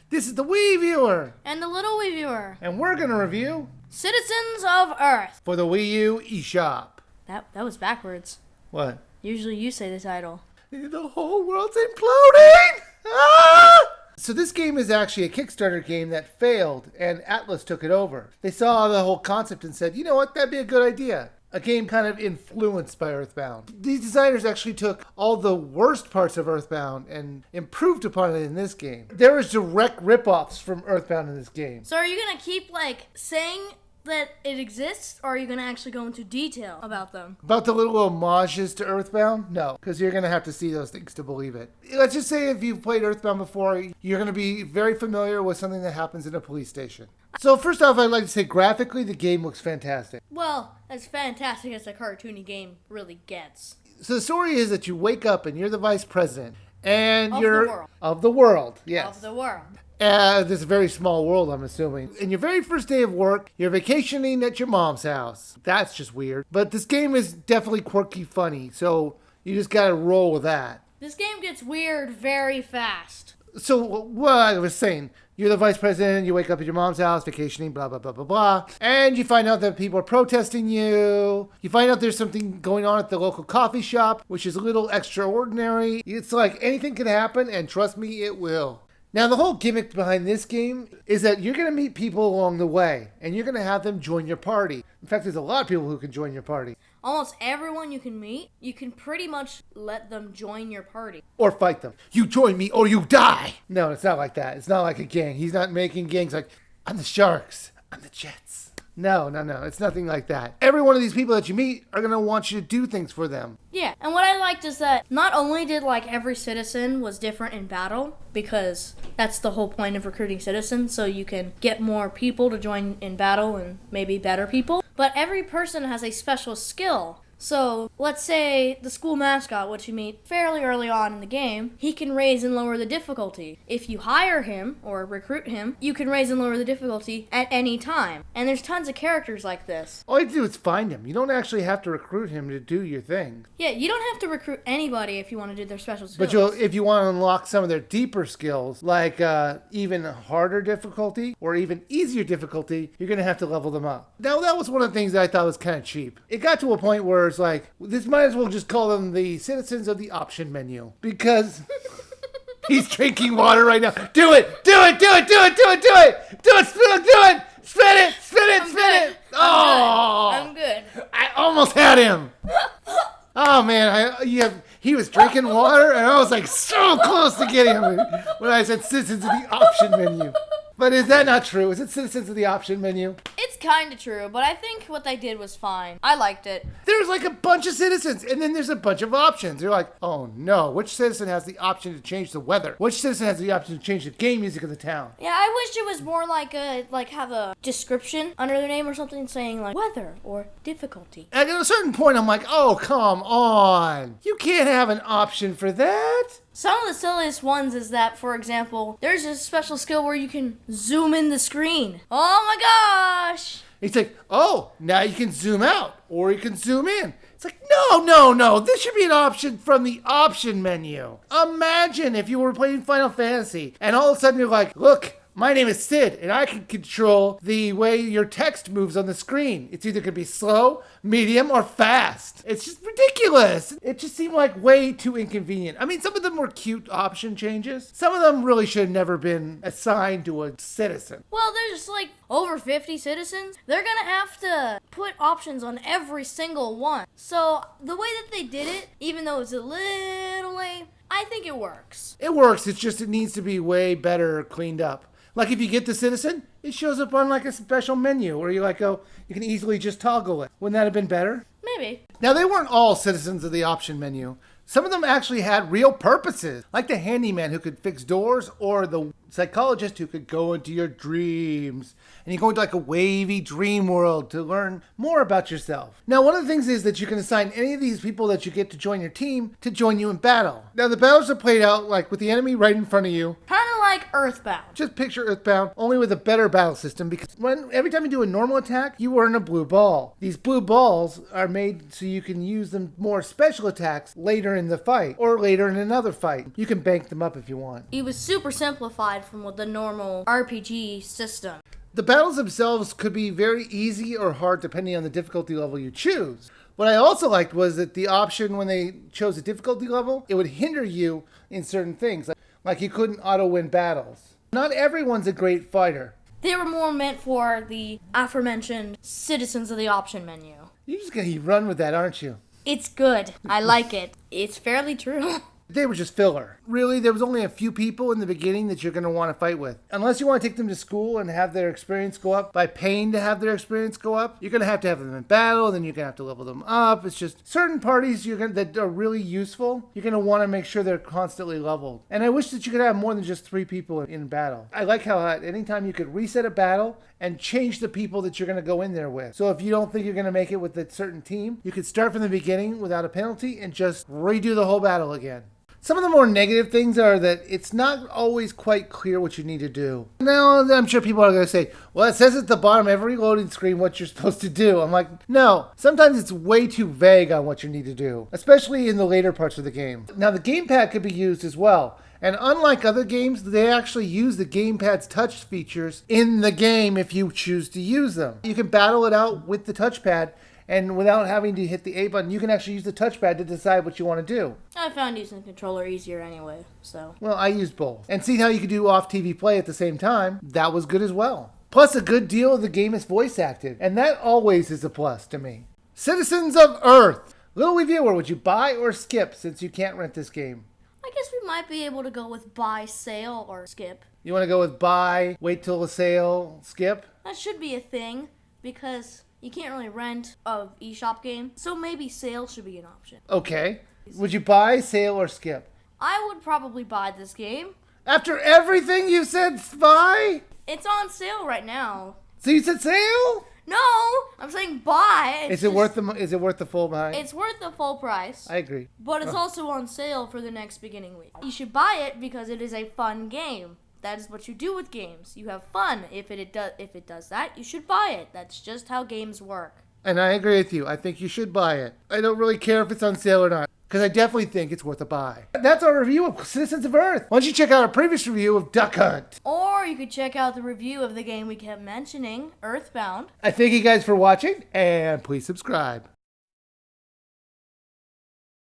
This is the Wiiviewer and the LilWiiviewer. and we're going to review Citizens of Earth. for the WiiU eShop. That was backwards. What? Usually you say the title. The whole world's imploding! Ah! So this game is actually a Kickstarter game that failed, and Atlas took it over. They saw the whole concept and said, you know what, that'd be a good idea. A game kind of influenced by Earthbound. These designers actually took all the worst parts of Earthbound and improved upon it in this game. There is direct ripoffs from Earthbound in this game. So are you going to keep, saying that it exists, or are you going to actually go into detail about them? About the little homages to Earthbound? No, because you're going to have to see those things to believe it. Let's just say if you've played Earthbound before, you're going to be very familiar with something that happens in a police station. So first off, I'd like to say graphically, the game looks fantastic. Well, as fantastic as a cartoony game really gets. So the story is that you wake up and you're the vice president. And Of you're... the world. Of the world, yes. Of the world. This is a very small world, I'm assuming. In your very first day of work, you're vacationing at your mom's house. That's just weird. But this game is definitely quirky funny, so you just gotta roll with that. This game gets weird very fast. So what I was saying, you're the vice president, you wake up at your mom's house, vacationing, blah, blah, blah, blah, blah. And you find out that people are protesting you. You find out there's something going on at the local coffee shop, which is a little extraordinary. It's like anything can happen, and trust me, it will. Now, the whole gimmick behind this game is that you're going to meet people along the way, and you're going to have them join your party. In fact, there's a lot of people who can join your party. Almost everyone you can meet, you can pretty much let them join your party. Or fight them. You join me or you die! No, it's not like that. It's not like a gang. He's not making gangs like, I'm the Sharks, I'm the Jets. No. It's nothing like that. Every one of these people that you meet are going to want you to do things for them. Yeah, and what I liked is that not only did every citizen was different in battle, because that's the whole point of recruiting citizens, so you can get more people to join in battle and maybe better people, but every person has a special skill. So, let's say the school mascot, which you meet fairly early on in the game, he can raise and lower the difficulty. If you hire him, or recruit him, you can raise and lower the difficulty at any time. And there's tons of characters like this. All you have to do is find him. You don't actually have to recruit him to do your thing. Yeah, you don't have to recruit anybody if you want to do their special skills. But if you want to unlock some of their deeper skills, like even harder difficulty or even easier difficulty, you're going to have to level them up. Now, that was one of the things that I thought was kind of cheap. It got to a point where it's like, this might as well just call them the citizens of the option menu, because he's drinking water right now. Do it! Spin it! Oh! I'm good. I almost had him. Oh man, he was drinking water, and I was like so close to getting him when I said citizens of the option menu. But is that not true? Is it citizens of the option menu? It's kind of true, but I think what they did was fine. I liked it. There's a bunch of citizens, and then there's a bunch of options. You're like, oh no, which citizen has the option to change the weather? Which citizen has the option to change the game music of the town? Yeah, I wish it was more have a description under their name or something saying weather or difficulty. And at a certain point, I'm like, oh, come on. You can't have an option for that. Some of the silliest ones is that, for example, there's a special skill where you can zoom in the screen. Oh my gosh! It's like, oh, now you can zoom out, or you can zoom in. It's like, no. This should be an option from the option menu. Imagine if you were playing Final Fantasy, and all of a sudden you're like, look, my name is Sid, and I can control the way your text moves on the screen. It's either going to be slow, medium, or fast. It's just ridiculous. It just seemed like way too inconvenient. I mean, some of them were cute option changes. Some of them really should have never been assigned to a citizen. Well, there's over 50 citizens. They're going to have to put options on every single one. So the way that they did it, even though it's a little lame, I think it works. It works. It's just it needs to be way better cleaned up. Like if you get the citizen, it shows up on a special menu where you you can easily just toggle it. Wouldn't that have been better? Maybe. Now, they weren't all citizens of the option menu. Some of them actually had real purposes, like the handyman who could fix doors, or the psychologist who could go into your dreams. And you go into a wavy dream world to learn more about yourself. Now, one of the things is that you can assign any of these people that you get to join your team to join you in battle. Now, the battles are played out with the enemy right in front of you. Kind of like Earthbound. Just picture Earthbound, only with a better battle system, because every time you do a normal attack, you earn a blue ball. These blue balls are made so you can use them more special attacks later in the fight, or later in another fight. You can bank them up if you want. It was super simplified from the normal RPG system. The battles themselves could be very easy or hard depending on the difficulty level you choose. What I also liked was that the option when they chose a difficulty level, it would hinder you in certain things. Like you couldn't auto-win battles. Not everyone's a great fighter. They were more meant for the aforementioned citizens of the option menu. You're just going to run with that, aren't you? It's good. I like it. It's fairly true. They were just filler. Really, there was only a few people in the beginning that you're going to want to fight with. Unless you want to take them to school and have their experience go up by paying to have their experience go up, you're going to have them in battle, then you're going to have to level them up. It's just certain parties that are really useful, you're going to want to make sure they're constantly leveled. And I wish that you could have more than just 3 people in battle. I like how at any time you could reset a battle and change the people that you're going to go in there with. So if you don't think you're going to make it with a certain team, you could start from the beginning without a penalty and just redo the whole battle again. Some of the more negative things are that it's not always quite clear what you need to do. Now, I'm sure people are going to say, well, it says at the bottom of every loading screen what you're supposed to do. I'm like, no. Sometimes it's way too vague on what you need to do, especially in the later parts of the game. Now, the gamepad could be used as well. And unlike other games, they actually use the gamepad's touch features in the game if you choose to use them. You can battle it out with the touchpad, and without having to hit the A button, you can actually use the touchpad to decide what you want to do. I found using the controller easier anyway, so. Well, I used both. And see how you could do off-TV play at the same time? That was good as well. Plus, a good deal of the game is voice acted, and that always is a plus to me. Citizens of Earth! LilWiiviewer, would you buy or skip since you can't rent this game? I guess we might be able to go with buy, sale, or skip. You want to go with buy, wait till the sale, skip? That should be a thing, because you can't really rent a eShop game, so maybe sale should be an option. Okay. Would you buy, sale, or skip? I would probably buy this game. After everything you said buy? It's on sale right now. So you said sale? No, I'm saying buy. Is it worth the full buy? It's worth the full price. I agree. But it's also on sale for the next beginning week. You should buy it because it is a fun game. That is what you do with games. You have fun. If it does that, you should buy it. That's just how games work. And I agree with you. I think you should buy it. I don't really care if it's on sale or not, because I definitely think it's worth a buy. That's our review of Citizens of Earth. Why don't you check out our previous review of Duck Hunt? Or you could check out the review of the game we kept mentioning, Earthbound. I thank you guys for watching, and please subscribe.